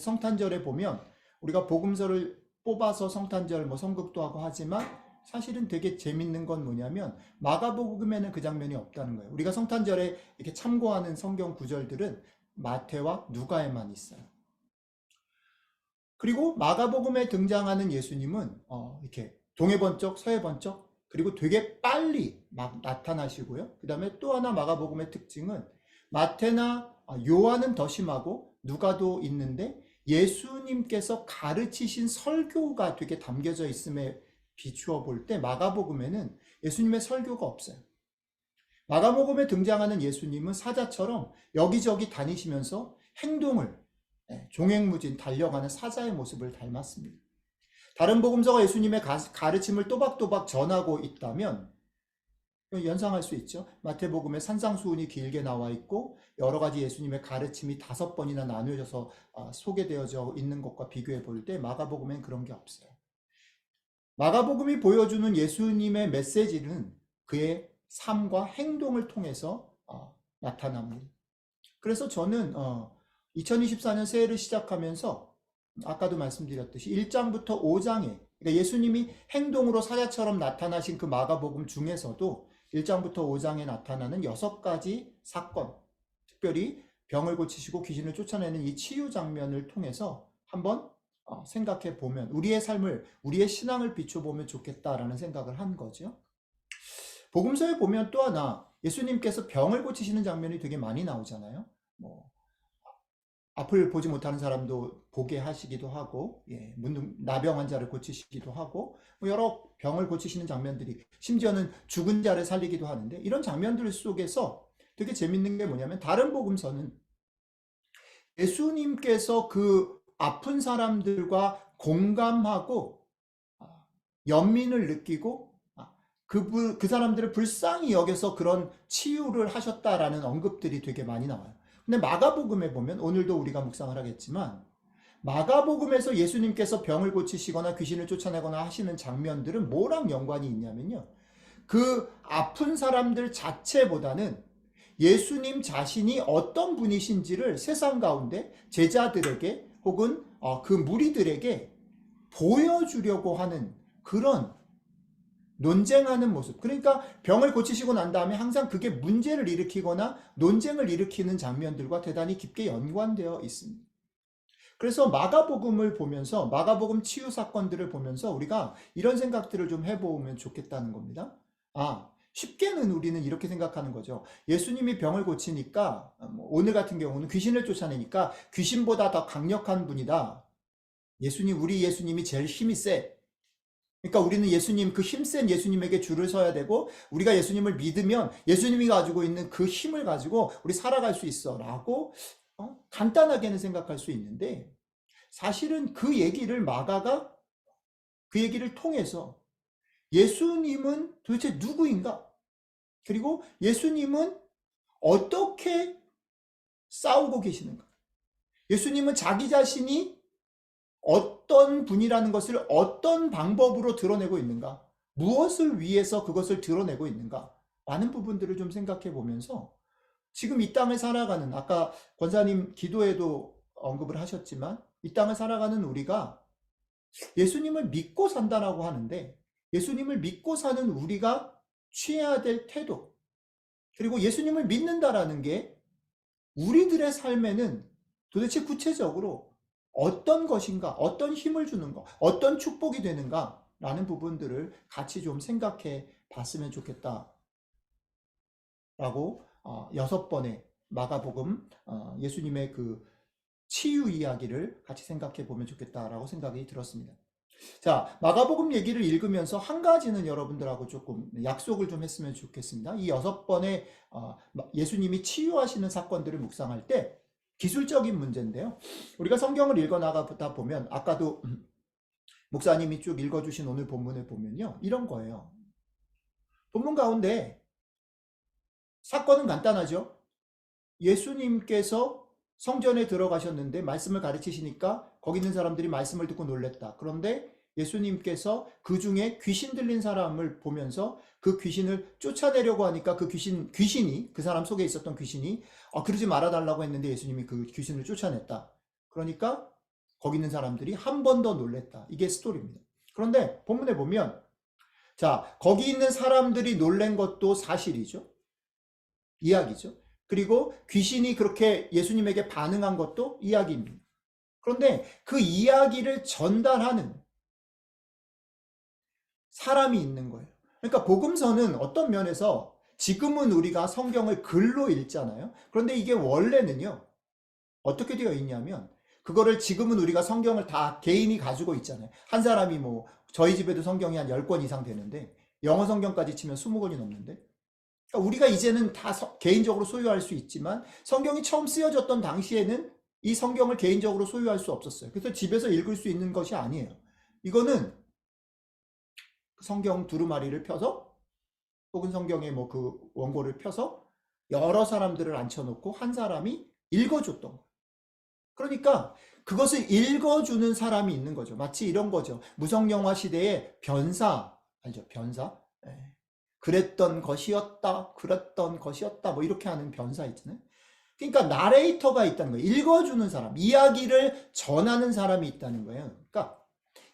성탄절에 보면 우리가 복음서를 뽑아서 성탄절 성극도 하고 하지만 사실은 되게 재밌는 건 뭐냐면 마가복음에는 그 장면이 없다는 거예요. 우리가 성탄절에 이렇게 참고하는 성경 구절들은 마태와 누가에만 있어요. 그리고 마가복음에 등장하는 예수님은 이렇게 동해번쩍 서해번쩍 그리고 되게 빨리 막 나타나시고요. 그 다음에 또 하나 마가복음의 특징은 마태나 요한은 더 심하고 누가도 있는데 예수님께서 가르치신 설교가 되게 담겨져 있음에 비추어 볼 때 마가복음에는 예수님의 설교가 없어요. 마가복음에 등장하는 예수님은 사자처럼 여기저기 다니시면서 행동을 종횡무진 달려가는 사자의 모습을 닮았습니다. 다른 복음서가 예수님의 가르침을 또박또박 전하고 있다면 연상할 수 있죠. 마태복음에 산상수훈이 길게 나와 있고 여러 가지 예수님의 가르침이 5번이나 나누어져서 소개되어져 있는 것과 비교해 볼 때 마가복음엔 그런 게 없어요. 마가복음이 보여주는 예수님의 메시지는 그의 삶과 행동을 통해서 나타납니다. 그래서 저는 2024년 새해를 시작하면서 아까도 말씀드렸듯이 1장부터 5장에 그러니까 예수님이 행동으로 사자처럼 나타나신 그 마가복음 중에서도 1장부터 5장에 나타나는 6가지 사건, 특별히 병을 고치시고 귀신을 쫓아내는 이 치유 장면을 통해서 한번 생각해 보면 우리의 삶을, 우리의 신앙을 비춰보면 좋겠다라는 생각을 한 거죠. 복음서에 보면 또 하나 예수님께서 병을 고치시는 장면이 되게 많이 나오잖아요. 앞을 보지 못하는 사람도 보게 하시기도 하고, 나병 환자를 고치시기도 하고, 여러 병을 고치시는 장면들이, 심지어는 죽은 자를 살리기도 하는데, 이런 장면들 속에서 되게 재밌는 게 뭐냐면, 다른 복음서는 예수님께서 그 아픈 사람들과 공감하고, 연민을 느끼고, 그 사람들을 불쌍히 여겨서 그런 치유를 하셨다라는 언급들이 되게 많이 나와요. 근데 마가복음에 보면 오늘도 우리가 묵상을 하겠지만 마가복음에서 예수님께서 병을 고치시거나 귀신을 쫓아내거나 하시는 장면들은 뭐랑 연관이 있냐면요. 그 아픈 사람들 자체보다는 예수님 자신이 어떤 분이신지를 세상 가운데 제자들에게 혹은 그 무리들에게 보여주려고 하는 그런 논쟁하는 모습. 그러니까 병을 고치시고 난 다음에 항상 그게 문제를 일으키거나 논쟁을 일으키는 장면들과 대단히 깊게 연관되어 있습니다. 그래서 마가복음을 보면서 마가복음 치유 사건들을 보면서 우리가 이런 생각들을 좀 해보면 좋겠다는 겁니다. 쉽게는 우리는 이렇게 생각하는 거죠. 예수님이 병을 고치니까 오늘 같은 경우는 귀신을 쫓아내니까 귀신보다 더 강력한 분이다. 우리 예수님이 제일 힘이 세. 그러니까 우리는 예수님, 그 힘센 예수님에게 줄을 서야 되고 우리가 예수님을 믿으면 예수님이 가지고 있는 그 힘을 가지고 우리 살아갈 수 있어 라고 간단하게는 생각할 수 있는데 사실은 그 얘기를 마가가 그 얘기를 통해서 예수님은 도대체 누구인가? 그리고 예수님은 어떻게 싸우고 계시는가? 예수님은 자기 자신이 어떤 분이라는 것을 어떤 방법으로 드러내고 있는가? 무엇을 위해서 그것을 드러내고 있는가? 많은 부분들을 좀 생각해 보면서 지금 이 땅을 살아가는 아까 권사님 기도에도 언급을 하셨지만 이 땅을 살아가는 우리가 예수님을 믿고 산다라고 하는데 예수님을 믿고 사는 우리가 취해야 될 태도 그리고 예수님을 믿는다라는 게 우리들의 삶에는 도대체 구체적으로 어떤 것인가, 어떤 힘을 주는가, 어떤 축복이 되는가 라는 부분들을 같이 좀 생각해 봤으면 좋겠다라고 6번의 마가복음 예수님의 그 치유 이야기를 같이 생각해 보면 좋겠다라고 생각이 들었습니다. 자, 마가복음 얘기를 읽으면서 한 가지는 여러분들하고 조금 약속을 좀 했으면 좋겠습니다. 이 6번의 예수님이 치유하시는 사건들을 묵상할 때 기술적인 문제인데요. 우리가 성경을 읽어나가다 보면 아까도 목사님이 쭉 읽어주신 오늘 본문을 보면요. 이런 거예요. 본문 가운데 사건은 간단하죠. 예수님께서 성전에 들어가셨는데 말씀을 가르치시니까 거기 있는 사람들이 말씀을 듣고 놀랬다. 그런데 예수님께서 그 중에 귀신 들린 사람을 보면서 그 귀신을 쫓아내려고 하니까 그 귀신이 그 사람 속에 있었던 귀신이 그러지 말아달라고 했는데 예수님이 그 귀신을 쫓아냈다. 그러니까 거기 있는 사람들이 한 번 더 놀랬다. 이게 스토리입니다. 그런데 본문에 보면 자, 거기 있는 사람들이 놀란 것도 사실이죠. 이야기죠. 그리고 귀신이 그렇게 예수님에게 반응한 것도 이야기입니다. 그런데 그 이야기를 전달하는 사람이 있는 거예요. 그러니까 복음서는 어떤 면에서 지금은 우리가 성경을 글로 읽잖아요. 그런데 이게 원래는요, 어떻게 되어 있냐면, 그거를 지금은 우리가 성경을 다 개인이 가지고 있잖아요. 한 사람이 뭐, 저희 집에도 성경이 한 10권 이상 되는데, 영어 성경까지 치면 20권이 넘는데, 그러니까 우리가 이제는 다 개인적으로 소유할 수 있지만, 성경이 처음 쓰여졌던 당시에는 이 성경을 개인적으로 소유할 수 없었어요. 그래서 집에서 읽을 수 있는 것이 아니에요. 이거는 성경 두루마리를 펴서 혹은 성경의 뭐 그 원고를 펴서 여러 사람들을 앉혀놓고 한 사람이 읽어줬던 거예요. 그러니까 그것을 읽어주는 사람이 있는 거죠. 마치 이런 거죠. 무성영화 시대의 변사, 알죠? 변사? 예. 그랬던 것이었다, 그랬던 것이었다, 뭐 이렇게 하는 변사 있잖아요. 그러니까 나레이터가 있다는 거예요. 읽어주는 사람, 이야기를 전하는 사람이 있다는 거예요. 그러니까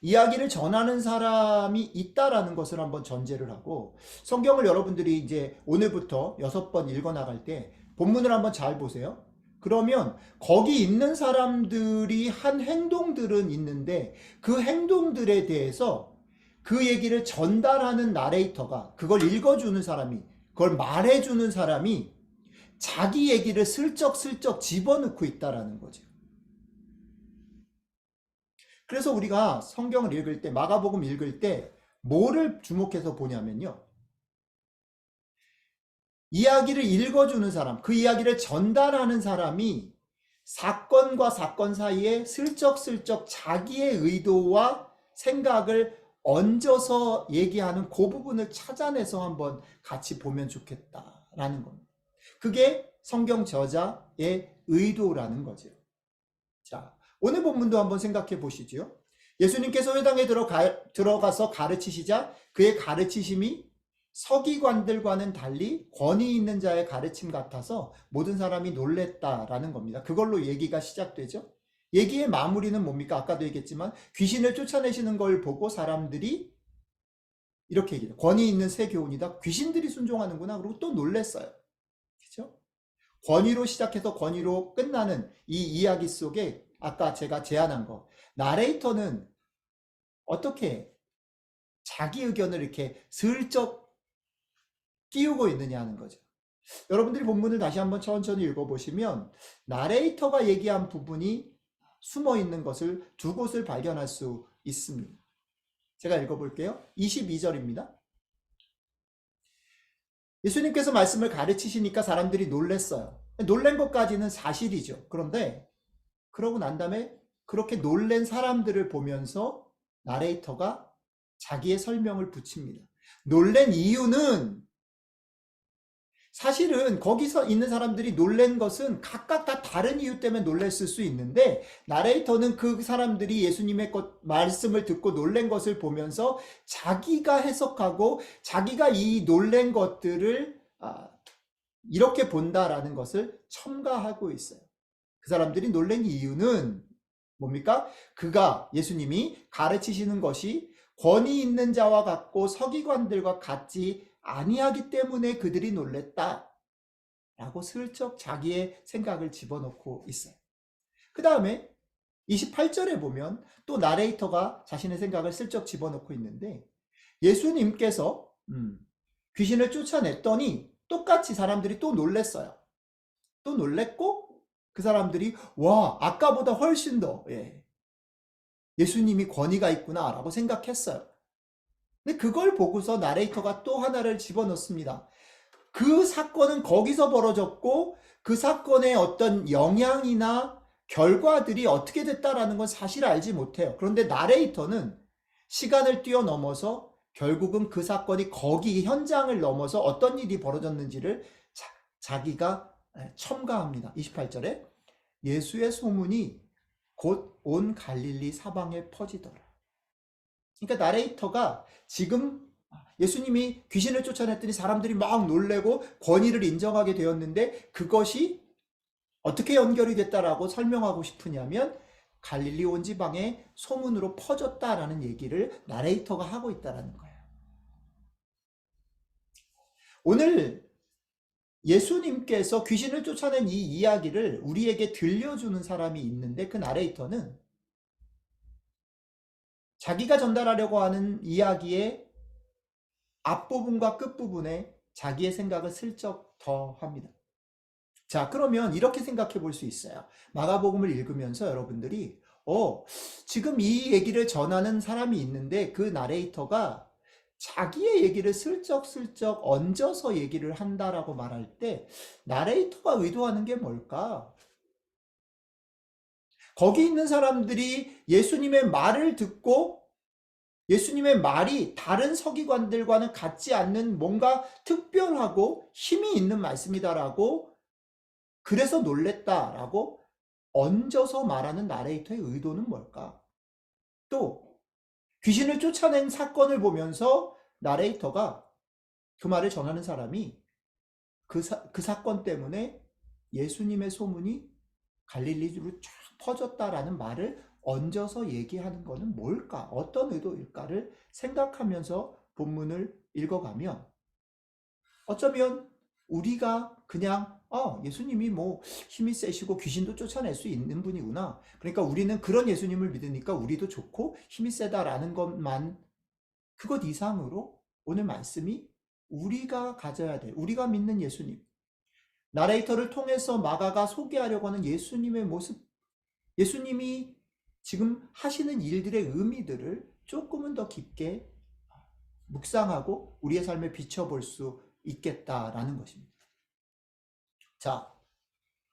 이야기를 전하는 사람이 있다라는 것을 한번 전제를 하고 성경을 여러분들이 이제 오늘부터 6번 읽어 나갈 때 본문을 한번 잘 보세요. 그러면 거기 있는 사람들이 한 행동들은 있는데 그 행동들에 대해서 그 얘기를 전달하는 나레이터가 그걸 읽어주는 사람이 그걸 말해주는 사람이 자기 얘기를 슬쩍슬쩍 집어넣고 있다라는 거죠. 그래서 우리가 성경을 읽을 때, 마가복음 읽을 때 뭐를 주목해서 보냐면요. 이야기를 읽어주는 사람, 그 이야기를 전달하는 사람이 사건과 사건 사이에 슬쩍슬쩍 자기의 의도와 생각을 얹어서 얘기하는 그 부분을 찾아내서 한번 같이 보면 좋겠다라는 겁니다. 그게 성경 저자의 의도라는 거죠. 자, 오늘 본문도 한번 생각해 보시죠. 예수님께서 회당에 들어가서 가르치시자 그의 가르치심이 서기관들과는 달리 권위 있는 자의 가르침 같아서 모든 사람이 놀랬다라는 겁니다. 그걸로 얘기가 시작되죠. 얘기의 마무리는 뭡니까? 아까도 얘기했지만 귀신을 쫓아내시는 걸 보고 사람들이 이렇게 얘기해요. 권위 있는 새 교훈이다. 귀신들이 순종하는구나. 그리고 또 놀랬어요. 그렇죠? 권위로 시작해서 권위로 끝나는 이 이야기 속에 아까 제가 제안한 거 나레이터는 어떻게 자기 의견을 이렇게 슬쩍 끼우고 있느냐 하는 거죠. 여러분들이 본문을 다시 한번 천천히 읽어보시면 나레이터가 얘기한 부분이 숨어 있는 것을 두 곳을 발견할 수 있습니다. 제가 읽어볼게요. 22절입니다. 예수님께서 말씀을 가르치시니까 사람들이 놀랬어요. 놀란 것까지는 사실이죠. 그런데 그러고 난 다음에 그렇게 놀란 사람들을 보면서 나레이터가 자기의 설명을 붙입니다. 놀란 이유는 사실은 거기서 있는 사람들이 놀란 것은 각각 다 다른 이유 때문에 놀랐을 수 있는데 나레이터는 그 사람들이 예수님의 말씀을 듣고 놀란 것을 보면서 자기가 해석하고 자기가 이 놀란 것들을 이렇게 본다라는 것을 첨가하고 있어요. 그 사람들이 놀란 이유는 뭡니까? 그가 예수님이 가르치시는 것이 권위 있는 자와 같고 서기관들과 같지 아니하기 때문에 그들이 놀랬다 라고 슬쩍 자기의 생각을 집어넣고 있어요. 그 다음에 28절에 보면 또 나레이터가 자신의 생각을 슬쩍 집어넣고 있는데 예수님께서 귀신을 쫓아냈더니 똑같이 사람들이 또 놀랬어요. 또 놀랬고 그 사람들이 와 아까보다 훨씬 더 예수님이 권위가 있구나 라고 생각했어요. 근데 그걸 보고서 나레이터가 또 하나를 집어넣습니다. 그 사건은 거기서 벌어졌고 그 사건의 어떤 영향이나 결과들이 어떻게 됐다라는 건 사실 알지 못해요. 그런데 나레이터는 시간을 뛰어넘어서 결국은 그 사건이 거기 현장을 넘어서 어떤 일이 벌어졌는지를 자기가 첨가합니다. 28절에 예수의 소문이 곧 온 갈릴리 사방에 퍼지더라. 그러니까 나레이터가 지금 예수님이 귀신을 쫓아냈더니 사람들이 막 놀래고 권위를 인정하게 되었는데 그것이 어떻게 연결이 됐다라고 설명하고 싶으냐면 갈릴리 온 지방에 소문으로 퍼졌다라는 얘기를 나레이터가 하고 있다라는 거예요. 오늘 예수님께서 귀신을 쫓아낸 이 이야기를 우리에게 들려주는 사람이 있는데, 그 나레이터는 자기가 전달하려고 하는 이야기의 앞부분과 끝부분에 자기의 생각을 슬쩍 더합니다. 자, 그러면 이렇게 생각해 볼 수 있어요. 마가복음을 읽으면서 여러분들이 지금 이 얘기를 전하는 사람이 있는데 그 나레이터가 자기의 얘기를 슬쩍슬쩍 얹어서 얘기를 한다라고 말할 때 나레이터가 의도하는 게 뭘까? 거기 있는 사람들이 예수님의 말을 듣고 예수님의 말이 다른 서기관들과는 같지 않는 뭔가 특별하고 힘이 있는 말씀이다라고, 그래서 놀랬다라고 얹어서 말하는 나레이터의 의도는 뭘까? 또 귀신을 쫓아낸 사건을 보면서 나레이터가, 그 말을 전하는 사람이 그 사건 때문에 예수님의 소문이 갈릴리로 쫙 퍼졌다라는 말을 얹어서 얘기하는 것은 뭘까? 어떤 의도일까를 생각하면서 본문을 읽어가면 어쩌면 우리가 그냥 예수님이 뭐 힘이 세시고 귀신도 쫓아낼 수 있는 분이구나, 그러니까 우리는 그런 예수님을 믿으니까 우리도 좋고 힘이 세다라는 것만, 그것 이상으로 오늘 말씀이 우리가 가져야 될, 우리가 믿는 예수님, 나레이터를 통해서 마가가 소개하려고 하는 예수님의 모습, 예수님이 지금 하시는 일들의 의미들을 조금은 더 깊게 묵상하고 우리의 삶에 비춰볼 수 있겠다라는 것입니다. 자,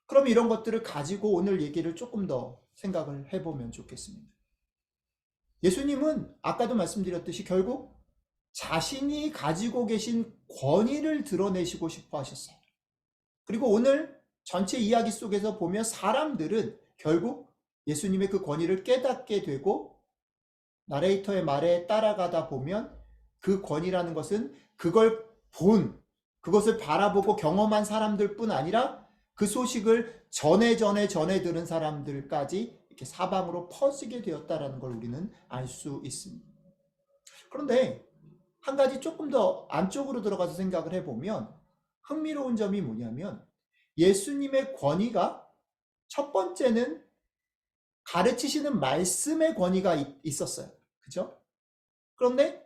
그럼 이런 것들을 가지고 오늘 얘기를 조금 더 생각을 해보면 좋겠습니다. 예수님은 아까도 말씀드렸듯이 결국 자신이 가지고 계신 권위를 드러내시고 싶어 하셨어요. 그리고 오늘 전체 이야기 속에서 보면 사람들은 결국 예수님의 그 권위를 깨닫게 되고, 나레이터의 말에 따라가다 보면 그 권위라는 것은 그것을 바라보고 경험한 사람들뿐 아니라 그 소식을 전해 들은 사람들까지 이렇게 사방으로 퍼지게 되었다라는 걸 우리는 알 수 있습니다. 그런데 한 가지 조금 더 안쪽으로 들어가서 생각을 해보면 흥미로운 점이 뭐냐면, 예수님의 권위가 첫 번째는 가르치시는 말씀의 권위가 있었어요. 그죠? 그런데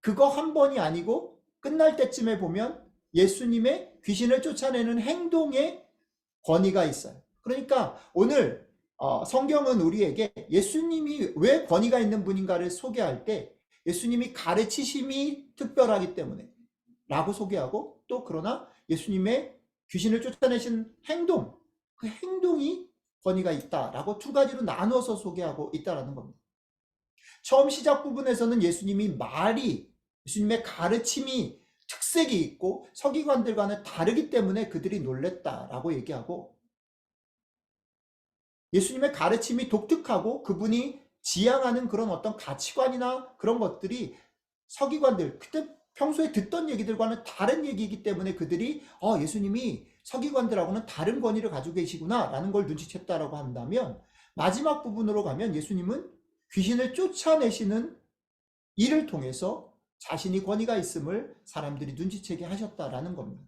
그거 한 번이 아니고 끝날 때쯤에 보면 예수님의 귀신을 쫓아내는 행동의 권위가 있어요. 그러니까 오늘 성경은 우리에게 예수님이 왜 권위가 있는 분인가를 소개할 때 예수님이 가르치심이 특별하기 때문에 라고 소개하고, 또 그러나 예수님의 귀신을 쫓아내신 행동, 그 행동이 권위가 있다라고 두 가지로 나눠서 소개하고 있다라는 겁니다. 처음 시작 부분에서는 예수님의 가르침이 특색이 있고 서기관들과는 다르기 때문에 그들이 놀랬다라고 얘기하고, 예수님의 가르침이 독특하고 그분이 지향하는 그런 어떤 가치관이나 그런 것들이 서기관들, 그때 평소에 듣던 얘기들과는 다른 얘기이기 때문에 그들이 예수님이 서기관들하고는 다른 권위를 가지고 계시구나 라는 걸 눈치챘다라고 한다면, 마지막 부분으로 가면 예수님은 귀신을 쫓아내시는 일을 통해서 자신이 권위가 있음을 사람들이 눈치채게 하셨다라는 겁니다.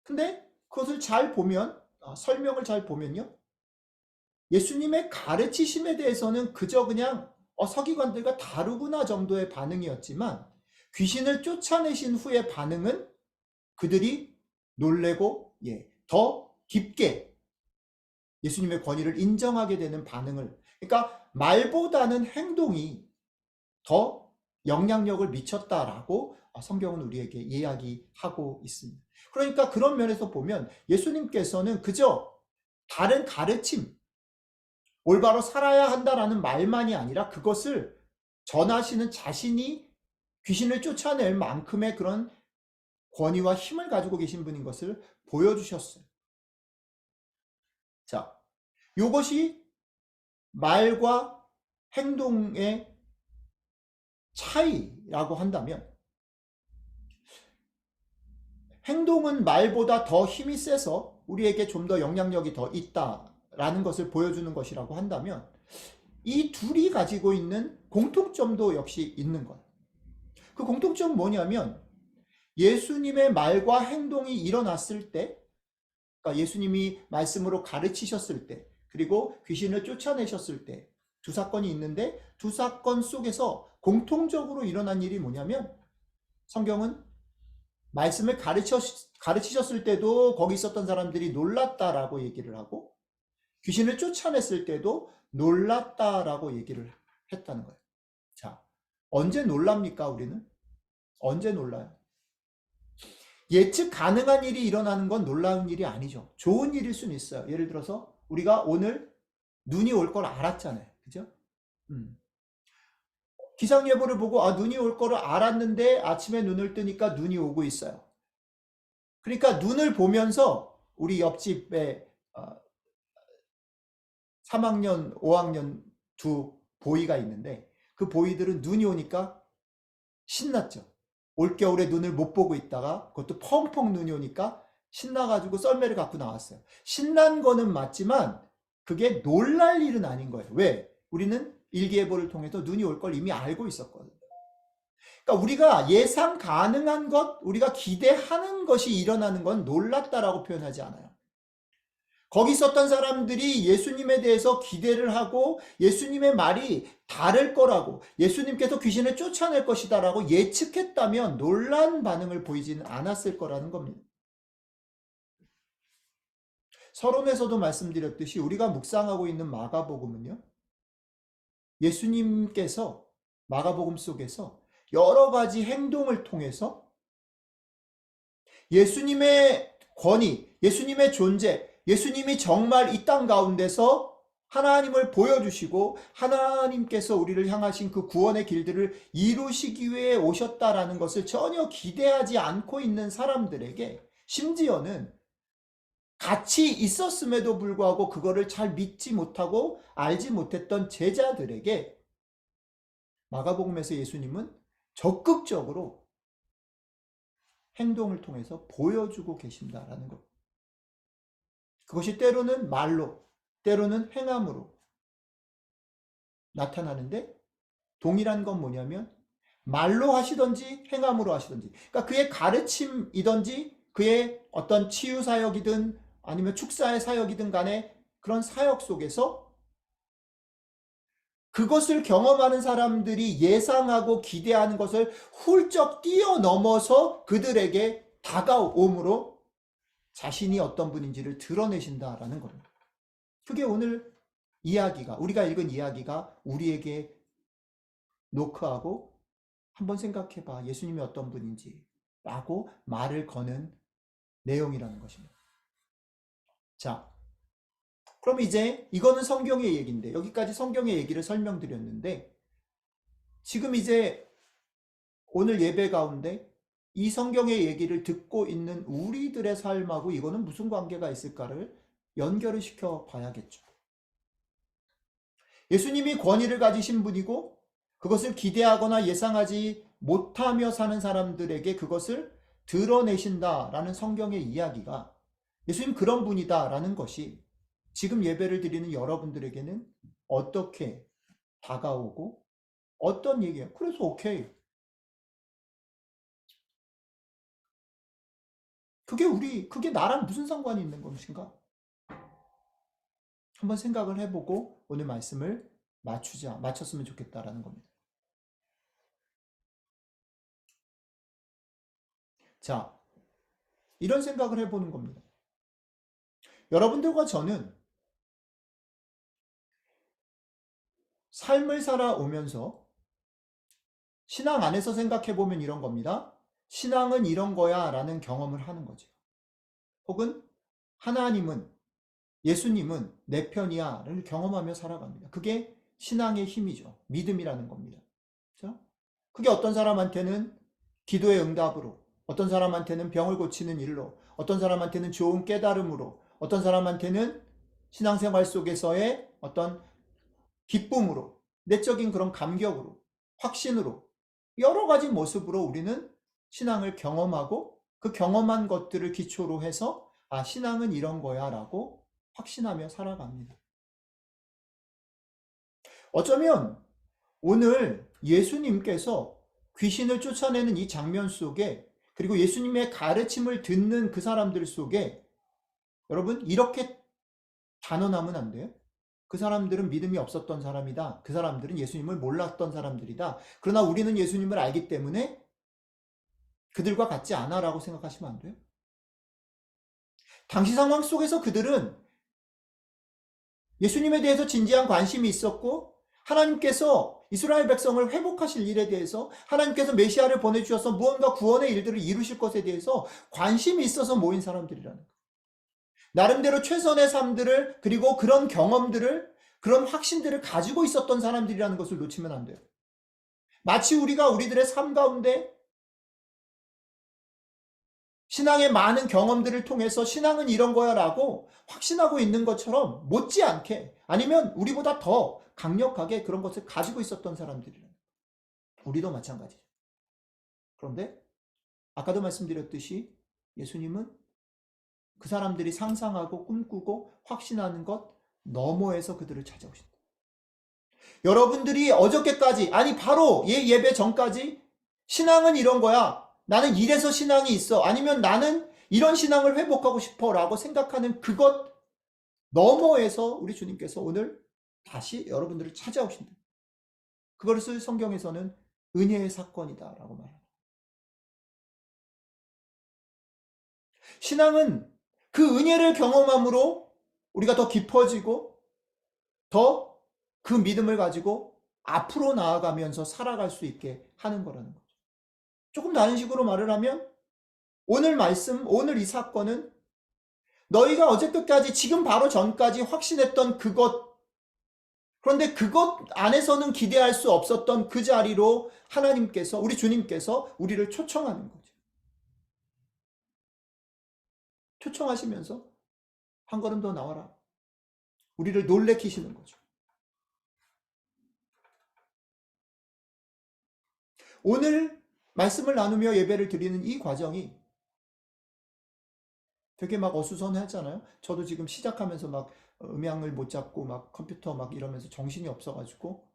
근데 그것을 잘 보면, 설명을 잘 보면요, 예수님의 가르치심에 대해서는 그저 그냥 서기관들과 다르구나 정도의 반응이었지만, 귀신을 쫓아내신 후의 반응은 그들이 놀래고 더 깊게 예수님의 권위를 인정하게 되는 반응을, 그러니까 말보다는 행동이 더 영향력을 미쳤다라고 성경은 우리에게 이야기하고 있습니다. 그러니까 그런 면에서 보면 예수님께서는 그저 다른 가르침, 올바로 살아야 한다라는 말만이 아니라 그것을 전하시는 자신이 귀신을 쫓아낼 만큼의 그런 권위와 힘을 가지고 계신 분인 것을 보여주셨어요. 자, 이것이 말과 행동의 차이라고 한다면, 행동은 말보다 더 힘이 세서 우리에게 좀 더 영향력이 더 있다, 라는 것을 보여주는 것이라고 한다면 이 둘이 가지고 있는 공통점도 역시 있는 것. 그 공통점은 뭐냐면 예수님의 말과 행동이 일어났을 때, 그러니까 예수님이 말씀으로 가르치셨을 때, 그리고 귀신을 쫓아내셨을 때 두 사건이 있는데 두 사건 속에서 공통적으로 일어난 일이 뭐냐면 성경은 말씀을 가르치셨을 때도 거기 있었던 사람들이 놀랐다라고 얘기를 하고 귀신을 쫓아냈을 때도 놀랐다라고 얘기를 했다는 거예요. 자, 언제 놀랍니까, 우리는? 언제 놀라요? 예측 가능한 일이 일어나는 건 놀라운 일이 아니죠. 좋은 일일 수는 있어요. 예를 들어서 우리가 오늘 눈이 올 걸 알았잖아요. 그죠? 기상예보를 보고 눈이 올 거를 알았는데 아침에 눈을 뜨니까 눈이 오고 있어요. 그러니까 눈을 보면서 우리 옆집에 3학년, 5학년 두 보이가 있는데 그 보이들은 눈이 오니까 신났죠. 올겨울에 눈을 못 보고 있다가 그것도 펑펑 눈이 오니까 신나가지고 썰매를 갖고 나왔어요. 신난 거는 맞지만 그게 놀랄 일은 아닌 거예요. 왜? 우리는 일기예보를 통해서 눈이 올 걸 이미 알고 있었거든요. 그러니까 우리가 예상 가능한 것, 우리가 기대하는 것이 일어나는 건 놀랐다라고 표현하지 않아요. 거기 있었던 사람들이 예수님에 대해서 기대를 하고 예수님의 말이 다를 거라고, 예수님께서 귀신을 쫓아낼 것이다라고 예측했다면 놀란 반응을 보이지는 않았을 거라는 겁니다. 서론에서도 말씀드렸듯이 우리가 묵상하고 있는 마가복음은요, 예수님께서 마가복음 속에서 여러 가지 행동을 통해서 예수님의 권위, 예수님의 존재, 예수님이 정말 이 땅 가운데서 하나님을 보여주시고 하나님께서 우리를 향하신 그 구원의 길들을 이루시기 위해 오셨다라는 것을 전혀 기대하지 않고 있는 사람들에게, 심지어는 같이 있었음에도 불구하고 그거를 잘 믿지 못하고 알지 못했던 제자들에게 마가복음에서 예수님은 적극적으로 행동을 통해서 보여주고 계신다라는 것. 그것이 때로는 말로, 때로는 행함으로 나타나는데, 동일한 건 뭐냐면 말로 하시든지 행함으로 하시든지, 그러니까 그의 가르침이든지 그의 어떤 치유 사역이든 아니면 축사의 사역이든 간에 그런 사역 속에서 그것을 경험하는 사람들이 예상하고 기대하는 것을 훌쩍 뛰어넘어서 그들에게 다가옴으로 자신이 어떤 분인지를 드러내신다라는 겁니다. 그게 오늘 이야기가, 우리가 읽은 이야기가 우리에게 노크하고 한번 생각해봐, 예수님이 어떤 분인지 라고 말을 거는 내용이라는 것입니다. 자, 그럼 이제 이거는 성경의 얘기인데, 여기까지 성경의 얘기를 설명드렸는데, 지금 이제 오늘 예배 가운데 이 성경의 얘기를 듣고 있는 우리들의 삶하고 이거는 무슨 관계가 있을까를 연결을 시켜 봐야겠죠. 예수님이 권위를 가지신 분이고 그것을 기대하거나 예상하지 못하며 사는 사람들에게 그것을 드러내신다라는 성경의 이야기가 예수님 그런 분이다라는 것이 지금 예배를 드리는 여러분들에게는 어떻게 다가오고 어떤 얘기예요? 그래서 오케이. 그게 나랑 무슨 상관이 있는 것인가? 한번 생각을 해보고 오늘 말씀을 맞췄으면 좋겠다라는 겁니다. 자, 이런 생각을 해보는 겁니다. 여러분들과 저는 삶을 살아오면서 신앙 안에서 생각해보면 이런 겁니다. 신앙은 이런 거야 라는 경험을 하는 거죠. 혹은 하나님은, 예수님은 내 편이야를 경험하며 살아갑니다. 그게 신앙의 힘이죠. 믿음이라는 겁니다. 그렇죠? 그게 어떤 사람한테는 기도의 응답으로, 어떤 사람한테는 병을 고치는 일로, 어떤 사람한테는 좋은 깨달음으로, 어떤 사람한테는 신앙생활 속에서의 어떤 기쁨으로, 내적인 그런 감격으로, 확신으로, 여러 가지 모습으로 우리는 신앙을 경험하고 그 경험한 것들을 기초로 해서 신앙은 이런 거야 라고 확신하며 살아갑니다. 어쩌면 오늘 예수님께서 귀신을 쫓아내는 이 장면 속에, 그리고 예수님의 가르침을 듣는 그 사람들 속에, 여러분 이렇게 단언하면 안 돼요? 그 사람들은 믿음이 없었던 사람이다. 그 사람들은 예수님을 몰랐던 사람들이다. 그러나 우리는 예수님을 알기 때문에 그들과 같지 않아라고 생각하시면 안 돼요? 당시 상황 속에서 그들은 예수님에 대해서 진지한 관심이 있었고, 하나님께서 이스라엘 백성을 회복하실 일에 대해서, 하나님께서 메시아를 보내주셔서 무언가 구원의 일들을 이루실 것에 대해서 관심이 있어서 모인 사람들이라는 거예요. 나름대로 최선의 삶들을, 그리고 그런 경험들을, 그런 확신들을 가지고 있었던 사람들이라는 것을 놓치면 안 돼요. 마치 우리가 우리들의 삶 가운데 신앙의 많은 경험들을 통해서 신앙은 이런 거야 라고 확신하고 있는 것처럼 못지않게, 아니면 우리보다 더 강력하게 그런 것을 가지고 있었던 사람들이라. 우리도 마찬가지죠. 그런데 아까도 말씀드렸듯이 예수님은 그 사람들이 상상하고 꿈꾸고 확신하는 것 너머에서 그들을 찾아오신다. 여러분들이 어저께까지, 아니 바로 예배 전까지 신앙은 이런 거야, 나는 이래서 신앙이 있어, 아니면 나는 이런 신앙을 회복하고 싶어 라고 생각하는 그것 너머에서 우리 주님께서 오늘 다시 여러분들을 찾아오신다. 그것을 성경에서는 은혜의 사건이다 라고 말합니다. 신앙은 그 은혜를 경험함으로 우리가 더 깊어지고 더 그 믿음을 가지고 앞으로 나아가면서 살아갈 수 있게 하는 거라는 거죠. 조금 다른 식으로 말을 하면 오늘 말씀, 오늘 이 사건은 너희가 어저께까지, 지금 바로 전까지 확신했던 그것, 그런데 그것 안에서는 기대할 수 없었던 그 자리로 하나님께서, 우리 주님께서 우리를 초청하는 거죠. 초청하시면서 한 걸음 더 나와라. 우리를 놀래키시는 거죠. 오늘 말씀을 나누며 예배를 드리는 이 과정이 되게 막 어수선하잖아요. 저도 지금 시작하면서 막 음향을 못 잡고 막 컴퓨터 막 이러면서 정신이 없어가지고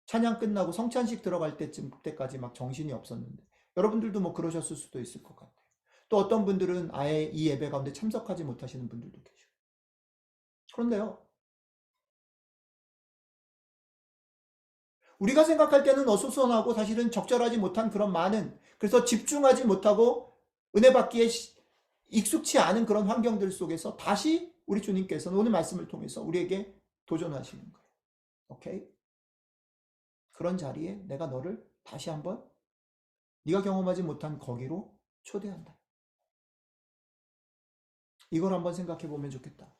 찬양 끝나고 성찬식 들어갈 때까지 막 정신이 없었는데, 여러분들도 뭐 그러셨을 수도 있을 것 같아요. 또 어떤 분들은 아예 이 예배 가운데 참석하지 못하시는 분들도 계시고. 그런데요, 우리가 생각할 때는 어수선하고 사실은 적절하지 못한 그런 많은, 그래서 집중하지 못하고 은혜 받기에 익숙치 않은 그런 환경들 속에서 다시 우리 주님께서는 오늘 말씀을 통해서 우리에게 도전하시는 거예요. 오케이? 그런 자리에 내가 너를 다시 한번 네가 경험하지 못한 거기로 초대한다. 이걸 한번 생각해 보면 좋겠다.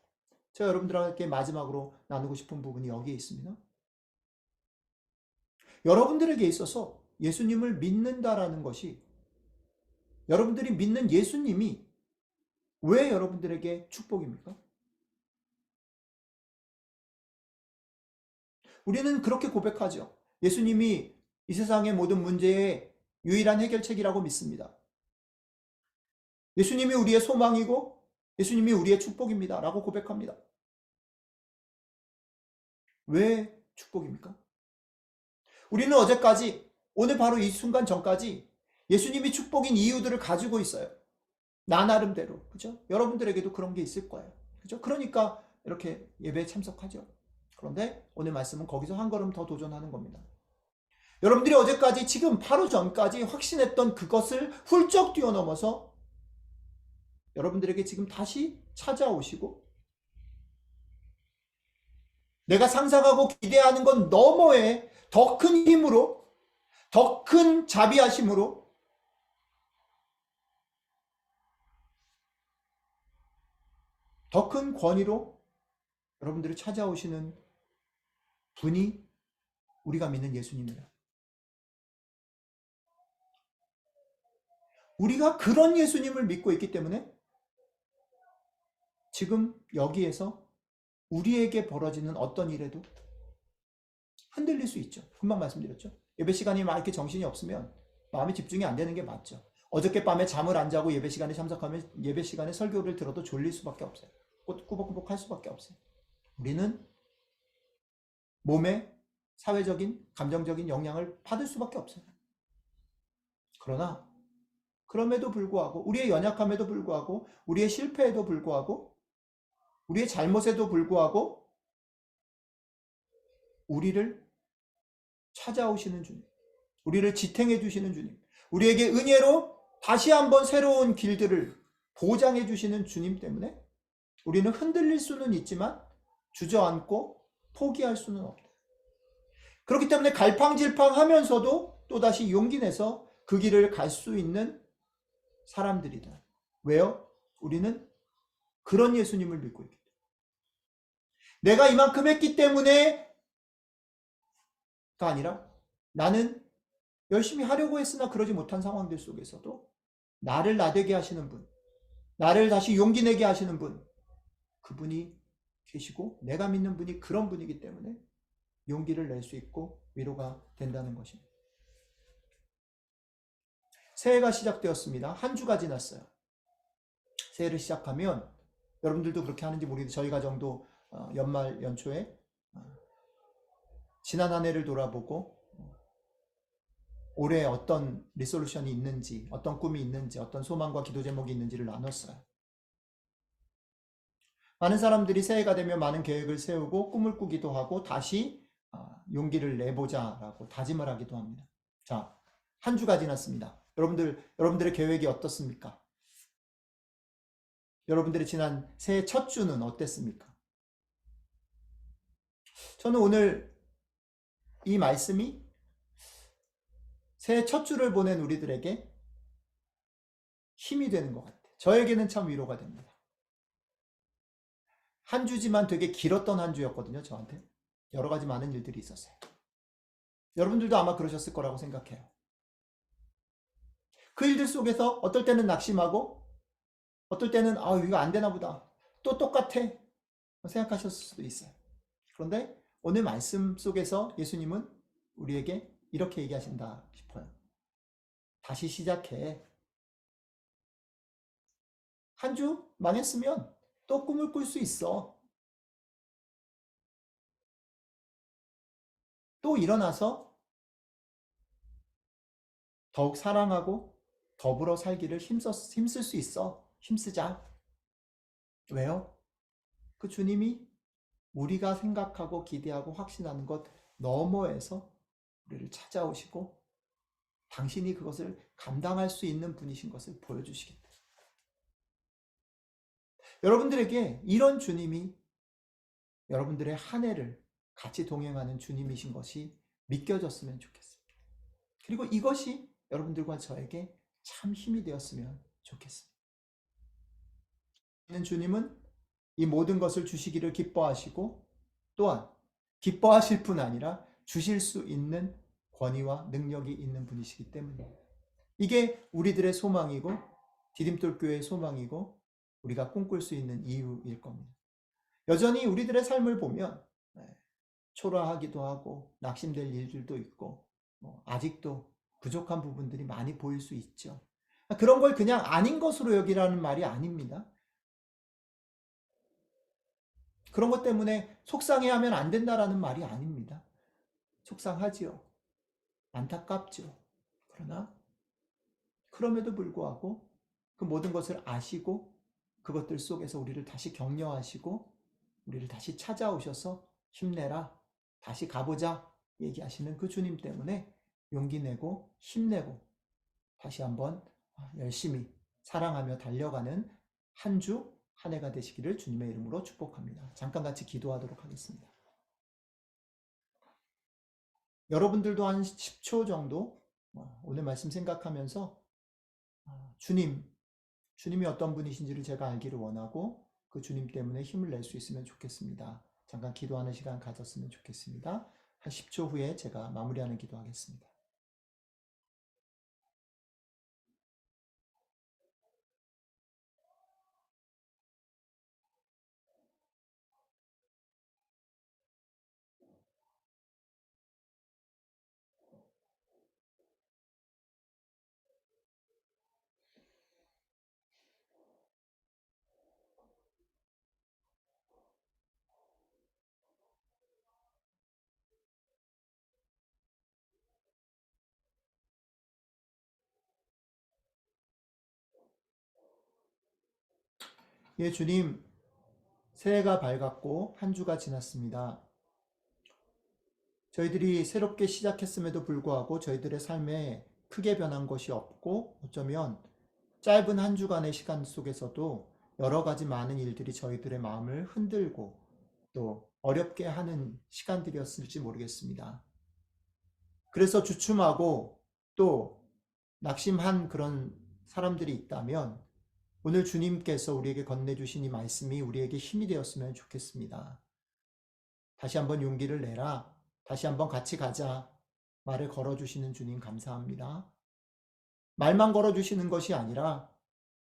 제가 여러분들에게 마지막으로 나누고 싶은 부분이 여기에 있습니다. 여러분들에게 있어서 예수님을 믿는다라는 것이, 여러분들이 믿는 예수님이 왜 여러분들에게 축복입니까? 우리는 그렇게 고백하죠. 예수님이 이 세상의 모든 문제의 유일한 해결책이라고 믿습니다. 예수님이 우리의 소망이고 예수님이 우리의 축복입니다 라고 고백합니다. 왜 축복입니까? 우리는 어제까지, 오늘 바로 이 순간 전까지 예수님이 축복인 이유들을 가지고 있어요. 나 나름대로. 그죠? 여러분들에게도 그런 게 있을 거예요. 그죠? 그러니까 이렇게 예배에 참석하죠. 그런데 오늘 말씀은 거기서 한 걸음 더 도전하는 겁니다. 여러분들이 어제까지, 지금 바로 전까지 확신했던 그것을 훌쩍 뛰어넘어서 여러분들에게 지금 다시 찾아오시고, 내가 상상하고 기대하는 건 너머에 더 큰 힘으로, 더 큰 자비하심으로, 더 큰 권위로 여러분들을 찾아오시는 분이 우리가 믿는 예수님이에요. 우리가 그런 예수님을 믿고 있기 때문에 지금 여기에서 우리에게 벌어지는 어떤 일에도 흔들릴 수 있죠. 금방 말씀드렸죠. 예배 시간이 막 이렇게 정신이 없으면 마음이 집중이 안 되는 게 맞죠. 어저께 밤에 잠을 안 자고 예배 시간에 참석하면 예배 시간에 설교를 들어도 졸릴 수밖에 없어요. 꾸벅꾸벅 할 수밖에 없어요. 우리는 몸에 사회적인, 감정적인 영향을 받을 수밖에 없어요. 그러나 그럼에도 불구하고 우리의 연약함에도 불구하고 우리의 실패에도 불구하고 우리의 잘못에도 불구하고 우리를 찾아오시는 주님, 우리를 지탱해 주시는 주님, 우리에게 은혜로 다시 한번 새로운 길들을 보장해 주시는 주님 때문에 우리는 흔들릴 수는 있지만 주저앉고 포기할 수는 없다. 그렇기 때문에 갈팡질팡하면서도 또다시 용기 내서 그 길을 갈 수 있는 사람들이다. 왜요? 우리는 그런 예수님을 믿고 있기 때문에. 내가 이만큼 했기 때문에가 아니라 나는 열심히 하려고 했으나 그러지 못한 상황들 속에서도 나를 나되게 하시는 분, 나를 다시 용기 내게 하시는 분, 그분이 계시고 내가 믿는 분이 그런 분이기 때문에 용기를 낼 수 있고 위로가 된다는 것입니다. 새해가 시작되었습니다. 한 주가 지났어요. 새해를 시작하면 여러분들도 그렇게 하는지 모르겠는데 저희 가정도 연말 연초에 지난 한 해를 돌아보고 올해 어떤 리솔루션이 있는지, 어떤 꿈이 있는지, 어떤 소망과 기도 제목이 있는지를 나눴어요. 많은 사람들이 새해가 되면 많은 계획을 세우고 꿈을 꾸기도 하고 다시 용기를 내보자라고 다짐을 하기도 합니다. 자, 한 주가 지났습니다. 여러분들의 계획이 어떻습니까? 여러분들의 지난 새해 첫 주는 어땠습니까? 저는 오늘 이 말씀이 새해 첫 주를 보낸 우리들에게 힘이 되는 것 같아요. 저에게는 참 위로가 됩니다. 한 주지만 되게 길었던 한 주였거든요, 저한테. 여러 가지 많은 일들이 있었어요. 여러분들도 아마 그러셨을 거라고 생각해요. 그 일들 속에서 어떨 때는 낙심하고, 어떨 때는, 이거 안 되나 보다. 또 똑같아. 생각하셨을 수도 있어요. 그런데 오늘 말씀 속에서 예수님은 우리에게 이렇게 얘기하신다 싶어요. 다시 시작해. 한 주 망했으면 또 꿈을 꿀 수 있어. 또 일어나서 더욱 사랑하고 더불어 살기를 힘쓸 수 있어. 힘쓰자. 왜요? 그 주님이 우리가 생각하고 기대하고 확신하는 것 너머에서 우리를 찾아오시고 당신이 그것을 감당할 수 있는 분이신 것을 보여주시겠다. 여러분들에게 이런 주님이 여러분들의 한 해를 같이 동행하는 주님이신 것이 믿겨졌으면 좋겠습니다. 그리고 이것이 여러분들과 저에게 참 힘이 되었으면 좋겠습니다. 주님은 이 모든 것을 주시기를 기뻐하시고 또한 기뻐하실 뿐 아니라 주실 수 있는 권위와 능력이 있는 분이시기 때문입니다. 이게 우리들의 소망이고 디딤돌 교회의 소망이고 우리가 꿈꿀 수 있는 이유일 겁니다. 여전히 우리들의 삶을 보면 초라하기도 하고 낙심될 일들도 있고 아직도 부족한 부분들이 많이 보일 수 있죠. 그런 걸 그냥 아닌 것으로 여기라는 말이 아닙니다. 그런 것 때문에 속상해하면 안 된다라는 말이 아닙니다. 속상하지요. 안타깝죠. 그러나 그럼에도 불구하고 그 모든 것을 아시고 그것들 속에서 우리를 다시 격려하시고 우리를 다시 찾아오셔서 힘내라, 다시 가보자 얘기하시는 그 주님 때문에 용기 내고 힘내고 다시 한번 열심히 사랑하며 달려가는 한 주, 한 해가 되시기를 주님의 이름으로 축복합니다. 잠깐 같이 기도하도록 하겠습니다. 여러분들도 한 10초 정도 오늘 말씀 생각하면서 주님이 어떤 분이신지를 제가 알기를 원하고 그 주님 때문에 힘을 낼 수 있으면 좋겠습니다. 잠깐 기도하는 시간 가졌으면 좋겠습니다. 한 10초 후에 제가 마무리하는 기도하겠습니다. 예, 주님, 새해가 밝았고 한 주가 지났습니다. 저희들이 새롭게 시작했음에도 불구하고 저희들의 삶에 크게 변한 것이 없고 어쩌면 짧은 한 주간의 시간 속에서도 여러 가지 많은 일들이 저희들의 마음을 흔들고 또 어렵게 하는 시간들이었을지 모르겠습니다. 그래서 주춤하고 또 낙심한 그런 사람들이 있다면 오늘 주님께서 우리에게 건네주신 이 말씀이 우리에게 힘이 되었으면 좋겠습니다. 다시 한번 용기를 내라. 다시 한번 같이 가자. 말을 걸어주시는 주님 감사합니다. 말만 걸어주시는 것이 아니라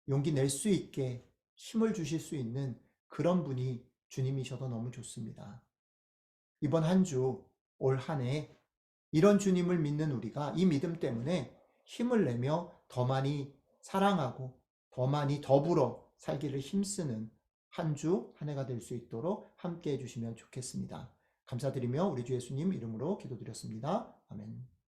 용기 낼 수 있게 힘을 주실 수 있는 그런 분이 주님이셔도 너무 좋습니다. 이번 한 주, 올 한 해 이런 주님을 믿는 우리가 이 믿음 때문에 힘을 내며 더 많이 사랑하고 더 많이 더불어 살기를 힘쓰는 한 주, 한 해가 될 수 있도록 함께 해주시면 좋겠습니다. 감사드리며 우리 주 예수님 이름으로 기도드렸습니다. 아멘.